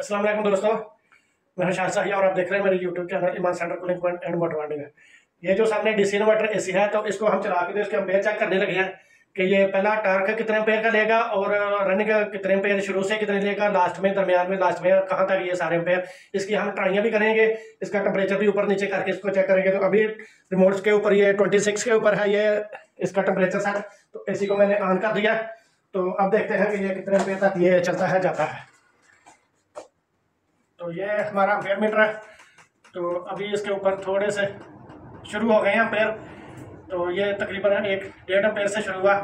अस्सलाम वालेकुम दोस्तों, मैं हूं शाह और आप देख रहे हैं मेरे यूट्यूब चैनल ईमान centre cooling point and motor warning. ये जो सामने डीसी इन्वर्टर एसी है, तो इसको हम चला के इसके एम्पेयर चेक करने लगे हैं कि ये पहला टार्क कितने एम्पेयर का लेगा और रनिंग कितने एम्पेयर शुरू से कितने लेगा, लास्ट में, दरमियान में, लास्ट में कहाँ तक ये सारे एम्पेयर। इसकी हम ट्राइयाँ भी करेंगे, इसका टेम्परेचर भी ऊपर नीचे करके इसको चेक करेंगे। तो अभी रिमोट्स के ऊपर ये 26 के ऊपर है ये इसका टेम्परेचर सेट। तो एसी को मैंने ऑन कर दिया। तो अब देखते हैं कि ये कितने एम्पेयर तक ये चलता है जाता है। तो ये हमारा एम्पेयर मीटर है। तो अभी इसके ऊपर थोड़े से शुरू हो गए हैं एम्पेयर। तो ये तकरीबन 1.5 एम्पेयर से शुरू हुआ,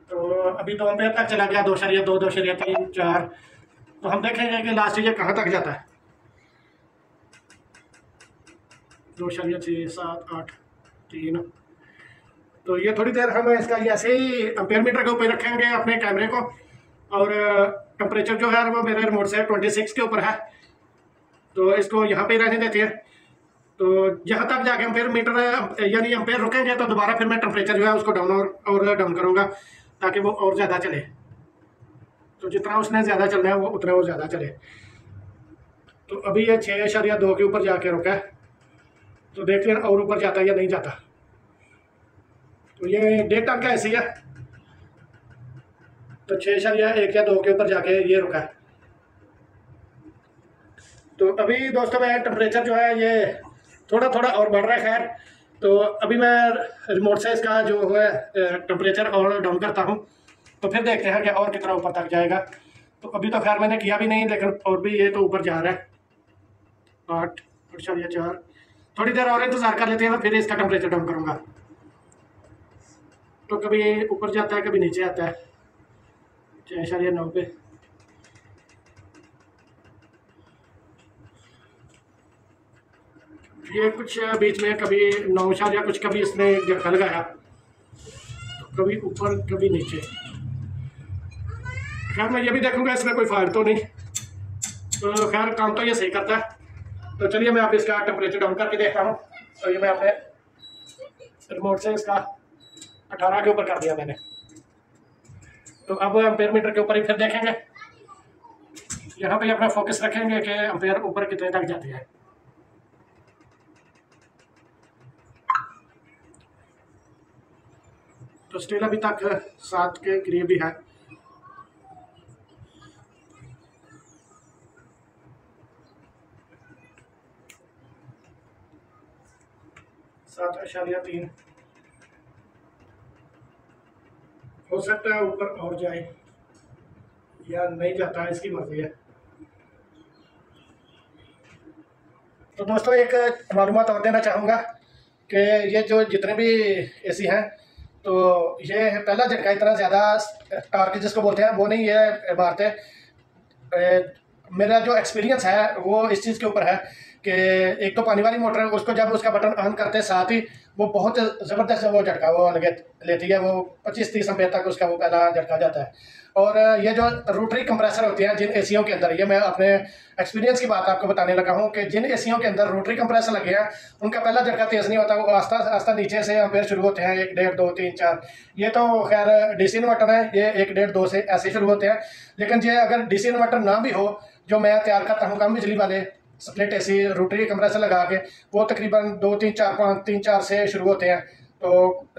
तो अभी 2 एम्पेयर तक चला गया, 2.2, 2.3, 4। तो हम देखेंगे कि लास्ट ये कहाँ तक जाता है। 2.6, 7, 8, 3। तो ये थोड़ी देर हम इसका ऐसे ही एम्पेयर मीटर के ऊपर रखेंगे अपने कैमरे को, और टेम्परेचर जो है वो मेरे रिमोट से 26 के ऊपर है। तो इसको यहाँ पे रहने देते हैं। तो यहाँ तक जाके एम्पेयर मीटर यानी एम्पेयर रुकेंगे तो दोबारा फिर मैं टेम्परेचर जो है उसको डाउन और डाउन करूँगा ताकि वो और ज़्यादा चले। तो जितना उसने ज़्यादा चलना है वो उतना वो ज़्यादा चले। तो अभी ये 6.2 के ऊपर जाके रुका है। तो देखते हैं और ऊपर जाता है या नहीं जाता। तो ये 1.5 टन का ऐसी है, तो 6.1 या 2 के ऊपर जाके ये रुका है। तो अभी दोस्तों मैं टेम्परेचर जो है ये थोड़ा थोड़ा और बढ़ रहा है। खैर, तो अभी मैं रिमोट से इसका जो है टेम्परेचर और डाउन करता हूँ, तो फिर देखते हैं कि और कितना ऊपर तक जाएगा। तो अभी तो खैर मैंने किया भी नहीं, लेकिन और भी ये तो ऊपर जा रहा है। 8.4। थोड़ी देर और इंतज़ार कर लेते हैं, फिर इसका टेम्परेचर डाउन करूँगा। तो कभी ऊपर जाता है, कभी नीचे आता है। 6.9 पे। ये कुछ बीच में कभी 9 या कुछ, कभी इसने झटका लगाया, तो कभी ऊपर कभी नीचे। खैर मैं ये भी देखूंगा इसमें कोई फॉल्ट तो नहीं। तो खैर काम तो ये सही करता है। तो चलिए मैं आप इसका टेम्परेचर डाउन करके देखता हूँ। तो ये मैं अपने रिमोट से इसका 18 के ऊपर कर दिया मैंने। तो अब एम्पेयर मीटर के ऊपर ही फिर देखेंगे, यहाँ पे अपना फोकस रखेंगे कि एम्पेयर ऊपर कितने तक जाते हैं। तो स्टिल अभी तक 7 के करीब ही है। सात 7.3 हो सकता है ऊपर और जाए या नहीं जाता है, इसकी मर्जी है। तो दोस्तों एक मालूमात और देना चाहूँगा कि ये जो जितने भी एसी हैं, तो ये पहला झटका इतना ज़्यादा टार्क जिसको बोलते हैं वो नहीं है मारते। मेरा जो एक्सपीरियंस है वो इस चीज़ के ऊपर है कि एक तो पानी वाली मोटर है, उसको जब उसका बटन ऑन करते साथ ही वो बहुत ज़बरदस्त वो झटका वो लेती है। वो 25-30 एम्पेयर तक उसका वो पहला झटका जाता है। और ये जो रोटरी कंप्रेसर होते हैं जिन एसीओं के अंदर, ये मैं अपने एक्सपीरियंस की बात आपको बताने लगा हूँ कि जिन एसीओं के अंदर रोटरी कंप्रेसर लगे हैं उनका पहला झटका तेज़ नहीं होता, वो आस्ता आस्ता नीचे से एम्पेयर शुरू होते हैं। 1, 1.5, 2, 3, 4। ये तो खैर डीसी इन्वर्टर है, ये 1, 1.5, 2 से ऐसे शुरू होते हैं। लेकिन ये अगर डीसी इन्वर्टर ना भी हो, जो मैं तैयार करता हूँ कम बिजली वाले स्प्लिट एसी रोटरी कंप्रेसर लगा के, वो तकरीबन 2, 3, 4, 5, 3, 4 से शुरू होते हैं। तो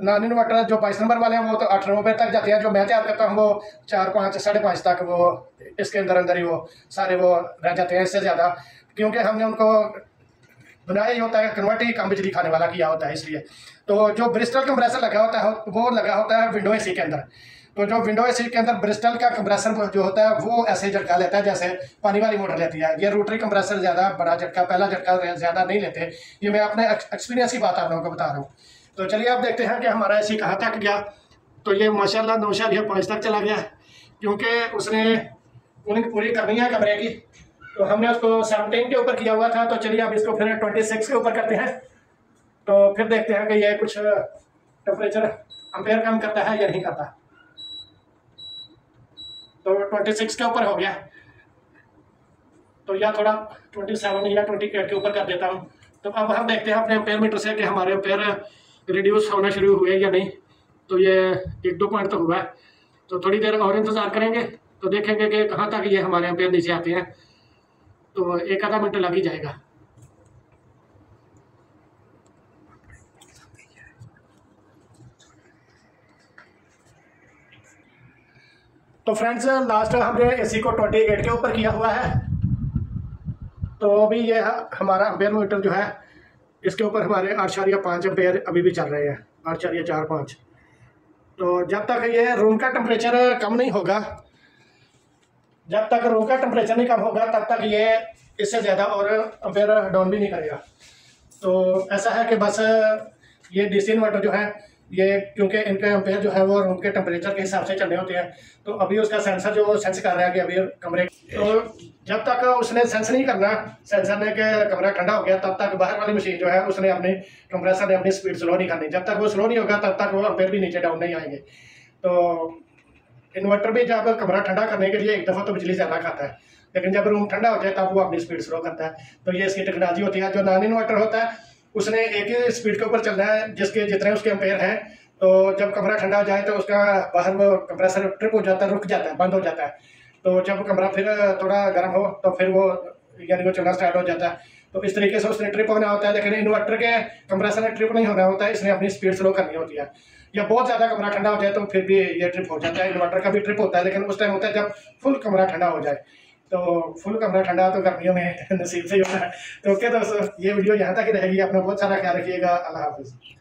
नॉन इन्वर्टर जो 22 नंबर वाले हैं वो तो 8 नंबर तक जाते हैं। जो मैं तैयार करता हूँ वो 4, 5, 5.5 तक वो इसके अंदर ही वो सारे वो रह जाते हैं। इससे ज़्यादा क्योंकि हमने उनको बनाया ही होता है, कन्वर्ट ही कम बिजली खाने वाला किया होता है, इसलिए। तो जो ब्रिस्टल कंप्रेसर लगा होता है वो लगा होता है विंडो एसी के अंदर। तो जो विंडो एसी के अंदर ब्रिस्टल का कंप्रेसर जो होता है वो ऐसे झटका लेता है जैसे पानी वाली मोटर लेती है। ये रोटरी कंप्रेसर ज़्यादा बड़ा झटका, पहला झटका ज़्यादा नहीं लेते। ये मैं अपने एक्सपीरियंस की बात आप लोगों को बता रहा हूँ। तो चलिए आप देखते हैं कि हमारा एसी कहाँ तक गया। तो ये माशाल्लाह 9.5 तक चला गया, क्योंकि उसने कूलिंग पूरी करनी है कमरे की। तो हमने उसको 17 के ऊपर किया हुआ था। तो चलिए अब इसको फिर 26 के ऊपर करते हैं। तो फिर देखते हैं कि ये कुछ टेम्परेचर एम्पेयर कम करता है या नहीं करता। तो 26 के ऊपर हो गया, तो या थोड़ा 27 या 28 के ऊपर कर देता हूँ। तो अब हम देखते हैं अपने एम्पेयर मीटर से कि हमारे एम्पेयर रिड्यूस होना शुरू हुए या नहीं। तो ये 1-2 पॉइंट तो हुआ है। तो थोड़ी देर और इंतज़ार करेंगे, तो देखेंगे कि कहाँ तक ये हमारे एम्पेयर नीचे आते हैं। तो 1 आधा मिनट लग ही जाएगा। तो फ्रेंड्स लास्ट हमने एसी को 28 के ऊपर किया हुआ है। तो अभी ये हमारा अम्पेयर मीटर जो है इसके ऊपर हमारे 8.5 अम्पेयर अभी भी चल रहे हैं, 8.45। तो जब तक ये रूम का टेम्परेचर कम नहीं होगा, जब तक रूम का टेम्परेचर नहीं कम होगा तब तक ये इससे ज़्यादा और अम्पेयर डाउन भी नहीं करेगा। तो ऐसा है कि बस ये डीसी इन्वर्टर जो है ये क्योंकि इनके एम्पेयर जो है वो रूम के टेम्परेचर के हिसाब से चलने होते हैं, तो अभी उसका सेंसर जो सेंस कर रहा है कि अभी कमरे, तो जब तक उसने सेंस नहीं करना, सेंसर ने कि कमरा ठंडा हो गया, तब तक बाहर वाली मशीन जो है उसने अपनी कंप्रेसर ने अपनी स्पीड स्लो नहीं करनी। जब तक वो स्लो नहीं होगा तब तक वो एम्पेयर भी नीचे डाउन नहीं आएंगे। तो इन्वर्टर भी जब कमरा ठंडा करने के लिए एक दफ़ा तो बिजली ज़्यादा खाता है, लेकिन जब रूम ठंडा हो जाए तब वो अपनी स्पीड स्लो करता है। तो ये इसकी टेक्नोलॉजी होती है। जो नॉन इन्वर्टर होता है उसने एक ही स्पीड के ऊपर चलना है जिसके जितने उसके एम्पेयर हैं। तो जब कमरा ठंडा हो जाए तो उसका बाहर वो कंप्रेसर ट्रिप हो जाता है, रुक जाता है, बंद हो जाता है। तो जब कमरा फिर थोड़ा गर्म हो तो फिर वो यानी वो चलना स्टार्ट हो जाता है। तो इस तरीके से उसने ट्रिप होना होता है, लेकिन इन्वर्टर के कंप्रेसर ने ट्रिप नहीं होना होता है, इसने अपनी स्पीड स्लो करनी होती है। या बहुत ज़्यादा कमरा ठंडा हो जाए तो फिर भी ये ट्रिप हो जाता है। इन्वर्टर का भी ट्रिप होता है, लेकिन उस टाइम होता है जब फुल कमरा ठंडा हो जाए। तो फुल कमरा ठंडा तो गर्मियों में नसीब से ही होता है। तो ओके दोस्तों, ये वीडियो यहाँ तक ही रहेगी। अपना बहुत सारा ख्याल रखिएगा। अल्लाह हाफिज़।